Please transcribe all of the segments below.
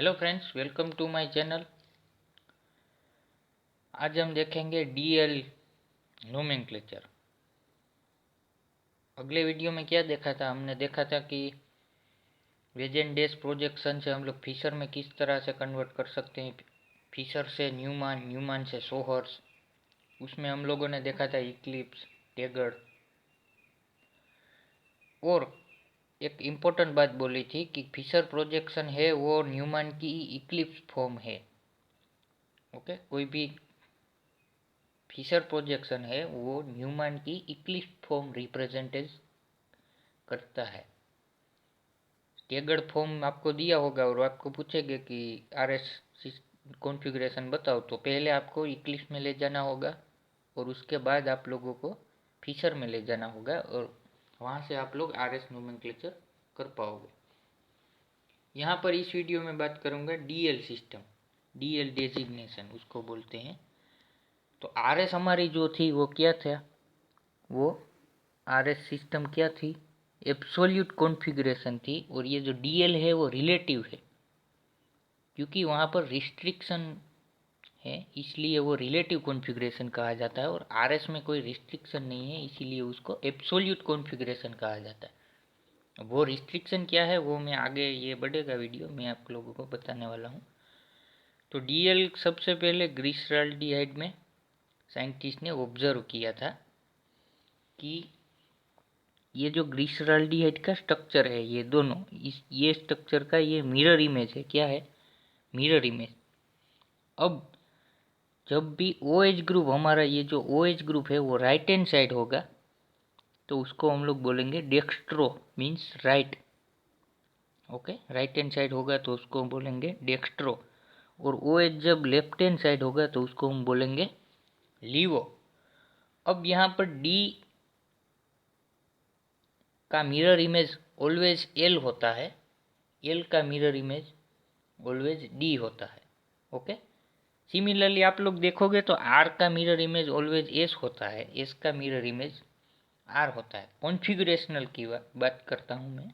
Hello friends, welcome to my channel. आज हम देखेंगे डीएल नोमेनक्लेचर। अगले वीडियो में क्या देखा था? हमने देखा था कि वेजेन डैश प्रोजेक्शन से हम लोग फिशर में किस तरह से कन्वर्ट कर सकते हैं, फिशर से न्यूमान, न्यूमान से सोहर्स। उसमें हम लोगों ने देखा था इक्लिप्स, टेगर्ड, और एक इम्पोर्टेंट बात बोली थी कि फिशर प्रोजेक्शन है वो न्यूमान की इक्लिप्स फॉर्म है। ओके, कोई भी फिशर प्रोजेक्शन है वो न्यूमान की इक्लिप्स फॉर्म रिप्रेजेंटेज करता है। स्टेगर्ड फॉर्म आपको दिया होगा और आपको पूछेंगे कि आरएस कॉन्फ़िगरेशन बताओ, तो पहले आपको इक्लिप्स में ले जाना होगा और उसके बाद आप लोगों को फिशर में ले जाना होगा और वहाँ से आप लोग आरएस नोमेनक्लेचर कर पाओगे। यहाँ पर इस वीडियो में बात करूँगा डीएल सिस्टम, डीएल डेजिग्नेशन उसको बोलते हैं। तो आरएस हमारी जो थी वो क्या था? वो आरएस सिस्टम क्या थी? एब्सोल्यूट कॉन्फ़िगरेशन थी। और ये जो डीएल है वो रिलेटिव है, क्योंकि वहाँ पर रिस्ट्रिक्शन है इसलिए वो रिलेटिव कॉन्फ़िगरेशन कहा जाता है। और आरएस में कोई रिस्ट्रिक्शन नहीं है इसीलिए उसको एब्सोल्यूट कॉन्फ़िगरेशन कहा जाता है। वो रिस्ट्रिक्शन क्या है वो मैं आगे, ये बढ़ेगा वीडियो, मैं आप लोगों को बताने वाला हूँ। तो डीएल सबसे पहले ग्लिसरॉल्डिहाइड में साइंटिस्ट ने ऑब्जर्व किया था कि ये जो ग्लिसरॉल्डिहाइड का स्ट्रक्चर है, ये दोनों, ये स्ट्रक्चर का ये मिरर इमेज है। क्या है? Mirror image. अब जब भी OH ग्रुप, हमारा ये जो OH ग्रुप है वो राइट हैंड साइड होगा तो उसको हम लोग बोलेंगे dextro, means right. Okay, right hand side होगा तो उसको हम बोलेंगे डेक्स्ट्रो। और OH जब लेफ्ट हैंड साइड होगा तो उसको हम बोलेंगे लीवो। अब यहाँ पर D का मिरर इमेज ऑलवेज L होता है, L का मिरर इमेज ऑलवेज D होता है। ओके, सिमिलरली आप लोग देखोगे तो R का मिरर इमेज ऑलवेज S होता है, S का मिरर इमेज R होता है। कॉन्फ़िगरेशनल की बात करता हूँ मैं,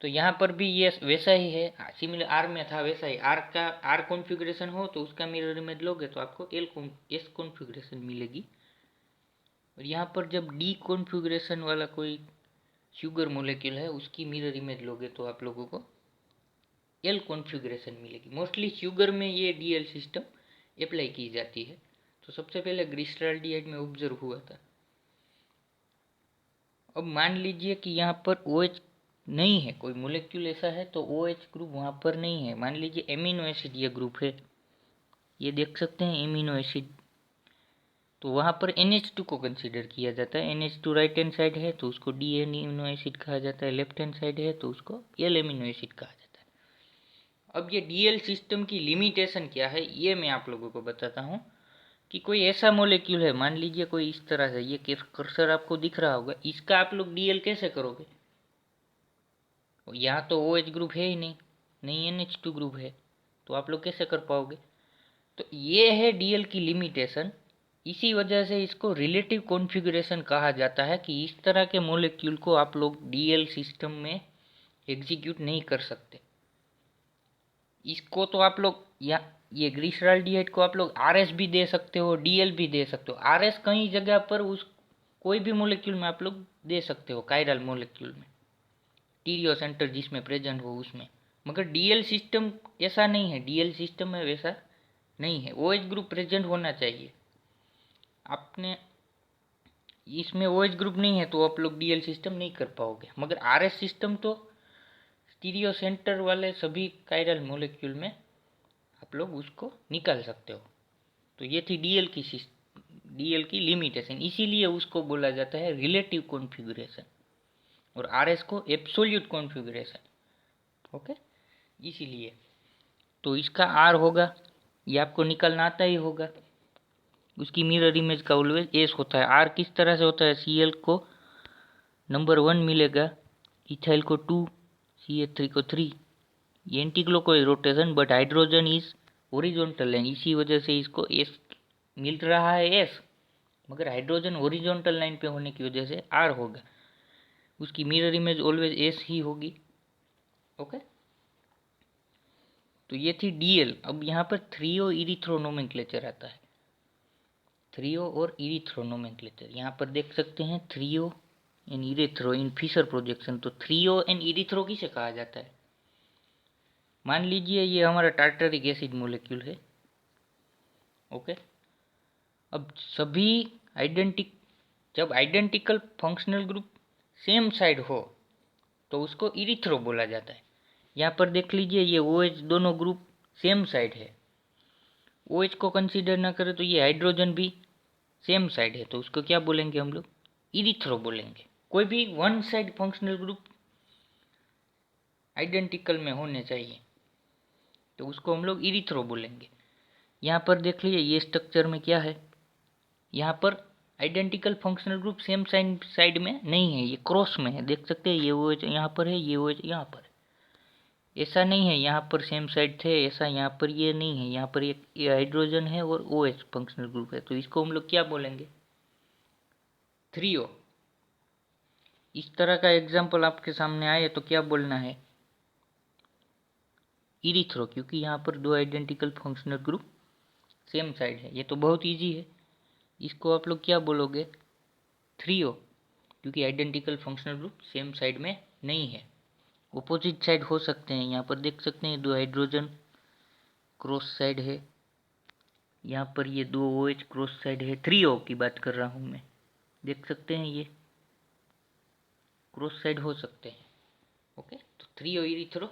तो यहाँ पर भी ये वैसा ही है। सिमिलर R में था वैसा ही, R का R कॉन्फ़िगरेशन हो तो उसका मिरर इमेज लोगे तो आपको S कॉन्फ़िगरेशन मिलेगी। और यहाँ पर जब D कॉन्फ़िगरेशन वाला कोई शुगर मोलेक्यूल है उसकी मिरर इमेज लोगे तो आप लोगों को L कॉन्फ़िगरेशन मिलेगी। मोस्टली शुगर में ये डीएल सिस्टम अप्लाई की जाती है। तो सबसे पहले ग्लिसरॉल्डिहाइड में ऑब्जर्व हुआ था। अब मान लीजिए कि यहाँ पर OH नहीं है, कोई मोलेक्यूल ऐसा है तो OH ग्रुप वहाँ पर नहीं है। मान लीजिए एमिनो एसिड ये ग्रुप है, ये देख सकते हैं एमिनो एसिड, तो वहाँ पर NH2 को कंसीडर किया जाता है। NH2 राइट हैंड साइड है तो उसको D एमिनो एसिड कहा जाता है, लेफ्ट हैंड साइड है तो उसको L एमिनो एसिड कहा जाता है। अब ये डीएल सिस्टम की लिमिटेशन क्या है ये मैं आप लोगों को बताता हूँ। कि कोई ऐसा मोलेक्यूल है, मान लीजिए कोई इस तरह से, ये कर्सर आपको दिख रहा होगा, इसका आप लोग डीएल कैसे करोगे? यहाँ तो OH ग्रुप है ही नहीं, नहीं NH2 ग्रुप है, तो आप लोग कैसे कर पाओगे? तो ये है डीएल की लिमिटेशन। इसी वजह से इसको रिलेटिव कॉन्फ़िगरेशन कहा जाता है कि इस तरह के मोलेक्यूल को आप लोग डीएल सिस्टम में एग्जीक्यूट नहीं कर सकते। इसको तो आप लोग या ये ग्लिसरॉल्डिहाइड को आप लोग आरएस भी दे सकते हो, डीएल भी दे सकते हो। आरएस कई जगह पर उस कोई भी मोलेक्यूल में आप लोग दे सकते हो, कायरल मोलेक्यूल में, टीरियो सेंटर जिसमें प्रेजेंट हो उसमें। मगर डीएल सिस्टम ऐसा नहीं है, डीएल सिस्टम में वैसा नहीं है। OH ग्रुप प्रेजेंट होना चाहिए। आपने इसमें OH ग्रुप नहीं है तो आप लोग डीएल सिस्टम नहीं कर पाओगे। मगर आरएस सिस्टम तो स्टीरियो सेंटर वाले सभी कायरल मोलेक्यूल में आप लोग उसको निकाल सकते हो। तो ये थी डीएल की लिमिटेशन, इसीलिए उसको बोला जाता है रिलेटिव कॉन्फ़िगरेशन और आरएस को एब्सोल्यूट कॉन्फ़िगरेशन। ओके, इसीलिए तो इसका आर होगा, ये आपको निकलना आता ही होगा। उसकी मिरर इमेज का ऑलवेज एस होता है। आर किस तरह से होता है? Cl को नंबर 1 मिलेगा, इथाइल को 2, CH3 को 3। ये anti clockwise rotation, but hydrogen is horizontal line, इसी वजह से इसको एस मिल रहा है एस, मगर हाइड्रोजन ओरिजोनटल लाइन पे होने की वजह से आर होगा। उसकी मिरर इमेज ऑलवेज एस ही होगी। ओके, तो ये थी डीएल। अब यहाँ पर थ्रियो इरिथ्रो नोमेनक्लेचर आता है, थ्रियो और इरिथ्रो नोमेनक्लेचर। यहाँ पर देख सकते हैं threo and erythro in Fischer projection. तो थ्रियो एंड इरिथ्रो किसे कहा जाता है? मान लीजिए ये हमारा टार्टरिक एसिड मोलेक्यूल है, ओके। अब सभी जब identical functional group same side हो तो उसको इरिथ्रो बोला जाता है। यहाँ पर देख लीजिए ये OH दोनों ग्रुप सेम साइड है। OH को कंसीडर ना करें तो ये हाइड्रोजन भी सेम साइड है, तो उसको क्या बोलेंगे हम लोग? इरिथ्रो बोलेंगे। कोई भी one side functional group identical में होने चाहिए तो उसको हम लोग इरिथ्रो बोलेंगे। यहाँ पर देख लीजिए ये स्ट्रक्चर में क्या है, यहाँ पर identical functional group same side में नहीं है, ये क्रॉस में है। देख सकते हैं ये OH यहाँ पर है, ये OH यहाँ पर है। ऐसा नहीं है यहाँ पर सेम साइड थे, ऐसा यहाँ पर ये नहीं है। यहाँ पर एक हाइड्रोजन है और OH फंक्शनल ग्रुप है, तो इसको हम लोग क्या बोलेंगे? थ्रियो। इस तरह का एग्जाम्पल आपके सामने आए तो क्या बोलना है? इरिथ्रो, क्योंकि यहाँ पर दो identical functional group same side है। ये तो बहुत इजी है। इसको आप लोग क्या बोलोगे? थ्रियो, क्योंकि identical functional group same side में नहीं है, ऑपोजिट साइड हो सकते हैं। यहाँ पर देख सकते हैं दो हाइड्रोजन क्रॉस साइड है, यहाँ पर ये दो OH क्रॉस साइड है। थ्रियो की बात कर रहा हूँ मैं। देख सकते हैं ये क्रॉस साइड हो सकते हैं, ओके। तो थ्रियो इरिथ्रो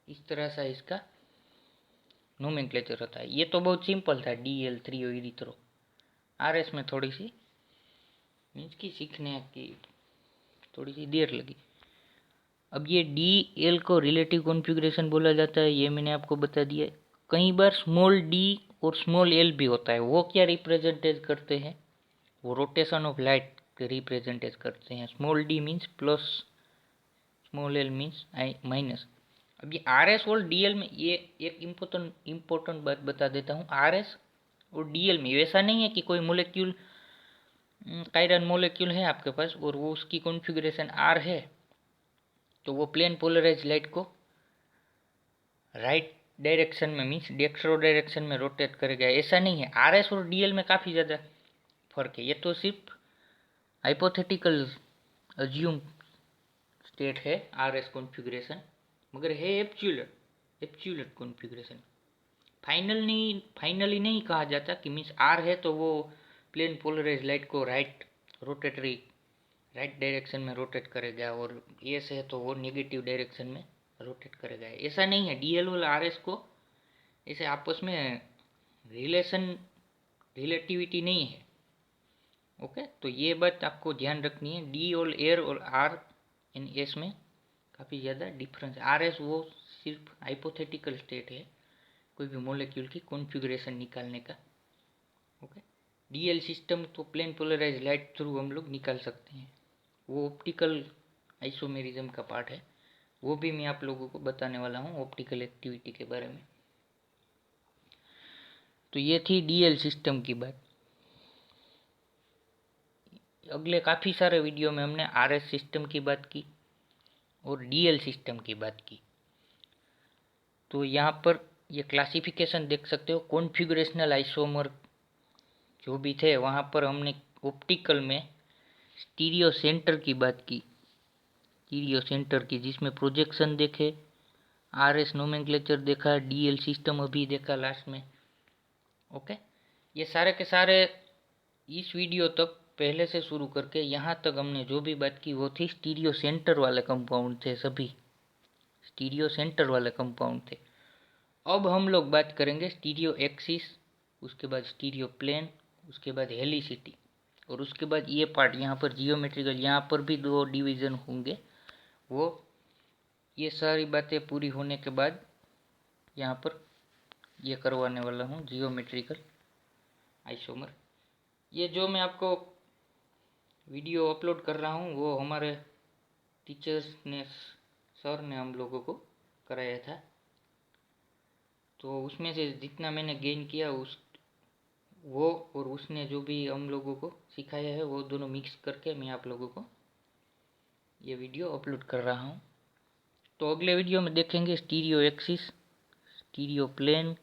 इस तरह से इसका नोमेनक्लेचर होता है। ये तो बहुत सिंपल था, DL थ्रियो इरिथ्रो। RS में थोड़ी सी मीन्स की सीखने की थोड़ी सी देर लगी। अब ये DL को रिलेटिव कॉन्फ़िगरेशन बोला जाता है, ये मैंने आपको बता दिया। कई बार स्मॉल d और स्मॉल l भी होता है। वो क्या रिप्रेजेंटेज करते हैं? वो रोटेशन ऑफ लाइट रिप्रेजेंटेज करते हैं। Small d means plus, small l means minus. अब ये RS और DL में ये एक इम्पोर्टेंट बात बता देता हूँ। RS और DL में वैसा नहीं है कि कोई मोलेक्यूल, कायरन मोलेक्यूल है आपके पास और वो उसकी कॉन्फ़िगरेशन R है तो वो प्लेन पोलराइज लाइट को राइट डायरेक्शन में मीन्स डेक्स्ट्रो डायरेक्शन में रोटेट करेगा, ऐसा नहीं है। RS और DL में काफ़ी ज़्यादा फर्क है। ये तो सिर्फ हाइपोथेटिकल अज्यूम स्टेट है RS कॉन्फ़िगरेशन, मगर है एब्सोल्यूट कॉन्फ़िगरेशन। फाइनली नहीं कहा जाता कि मीन्स R है तो वो प्लेन पोलराइज लाइट को राइट डायरेक्शन में रोटेट करेगा और एस है तो वो नेगेटिव डायरेक्शन में रोटेट करेगा, ऐसा नहीं है। DL और RS को ऐसे आपस में रिलेटिविटी नहीं है, ओके। तो ये बात आपको ध्यान रखनी है। D और एयर और R इन S में काफ़ी ज़्यादा डिफरेंस। RS वो सिर्फ हाइपोथेटिकल स्टेट है कोई भी मॉलिक्यूल की कॉन्फ़िगरेशन निकालने का, ओके। DL सिस्टम तो प्लेन पोलराइज लाइट थ्रू हम लोग निकाल सकते हैं, वो ऑप्टिकल आइसोमेरिज्म का पार्ट है। वो भी मैं आप लोगों को बताने वाला हूँ ऑप्टिकल एक्टिविटी के बारे में। तो ये थी DL सिस्टम की बात। अगले काफ़ी सारे वीडियो में हमने RS सिस्टम की बात की और DL सिस्टम की बात की। तो यहाँ पर ये क्लासिफिकेशन देख सकते हो, कॉन्फ़िगरेशनल आइसोमर जो भी थे वहाँ पर हमने ऑप्टिकल में स्टीरियो सेंटर की बात की, स्टीरियो सेंटर की जिसमें प्रोजेक्शन देखे, RS नोमेनक्लेचर देखा, DL सिस्टम अभी देखा लास्ट में, ओके। ये सारे के सारे इस वीडियो तक पहले से शुरू करके यहाँ तक हमने जो भी बात की वो थी स्टीरियो सेंटर वाले कंपाउंड थे, सभी स्टीरियो सेंटर वाले कंपाउंड थे। अब हम लोग बात करेंगे स्टीरियो एक्सिस, उसके बाद स्टीरियो प्लेन, उसके बाद हेलिसिटी और उसके बाद ये पार्ट यहाँ पर जियोमेट्रिकल, यहाँ पर भी दो डिवीज़न होंगे। वो ये सारी बातें पूरी होने के बाद यहाँ पर ये करवाने वाला हूँ जियोमेट्रिकल आइसोमर। ये जो मैं आपको वीडियो अपलोड कर रहा हूँ वो हमारे टीचर्स ने, सर ने हम लोगों को कराया था, तो उसमें से जितना मैंने गेन किया वो और उसने जो भी हम लोगों को सिखाया है वो दोनों मिक्स करके मैं आप लोगों को ये वीडियो अपलोड कर रहा हूँ। तो अगले वीडियो में देखेंगे स्टीरियो एक्सिस, किरियो प्लेन,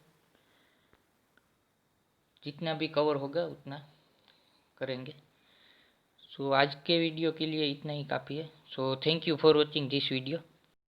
जितना भी कवर होगा उतना करेंगे। सो आज के वीडियो के लिए इतना ही काफ़ी है। So thank you for watching this video.